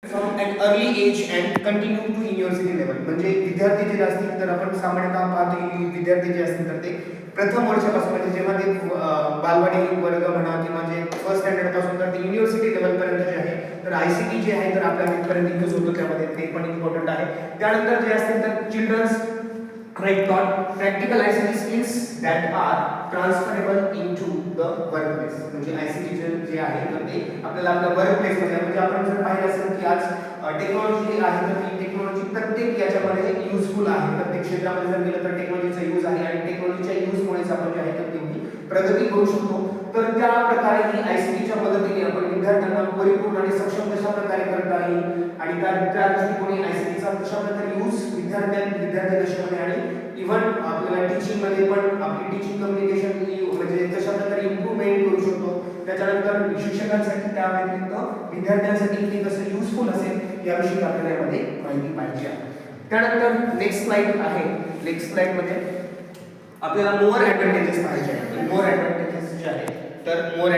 From an early age and continue to university level. म्हणजे विद्यार्थी जे असतील तर आपण सामान्यतः पाहतो की विद्यार्थी जे असतील तर ते प्रथम वर्षापासून म्हणजे जेव्हा ते बालवाडी वर्ग म्हणा किंवा जे फर्स्ट स्टँडर्ड पासून तर ते युनिव्हर्सिटी लेवलपर्यंत जे आहे तर ICT जे आहे तर आपल्या तिथपर्यंत यूज होतो त्यामध्ये ते पण इम्पॉर्टंट आहे. त्यानंतर जे असतील तर children's right taught practical ICT skills that are transferable into the workplace. म्हणजे ICT जे आहे तर ते आपल्याला आपल्या वर्कप्लेस मध्ये म्हणजे आपण जर पाहिलं असेल की आज टेक्नॉलॉजी आहे तर ती टेक्नॉलॉजी प्रत्येक याच्यामध्ये युजफुल आहे. प्रत्येक क्षेत्रामध्ये जर गेलं तर टेक्नॉलॉजीचा यूज आहे आणि टेक्नॉलॉजीच्या यूजमुळेच आपण जे आहे तर तेवढी प्रगती करू शकतो. तर त्या प्रकारे ही ICTच्या मदतीने आपण विद्यार्थ्यांना परिपूर्ण आणि सक्षम कशा प्रकारे करता येईल आणि त्या दृष्टिकोनी ICTचा कशा प्रकारे यूज विद्यार्थी दशेमध्ये आणि इव्हन आपल्याला टीचिंग मध्ये पण आपली टीचिंग कम्युनिकेशन म्हणजे कशा प्रकारे इम्प्रूव्हमेंट करू शकतो. त्याच्यानंतर शिक्षकांसाठी त्या व्यतिरिक्त विद्यार्थ्यांसाठी ते कसं युजफुल असेल याविषयी आपल्याला यामध्ये माहिती पाहिजे आहे. त्यानंतर नेक्स्ट स्लाइड आहे. नेक्स्ट स्लाइड मध्ये आपल्याला मोर ॲडव्हांटेजेस पाहिजे आहे. मोर ॲडव्हांटेजेस जे आहे तर मोर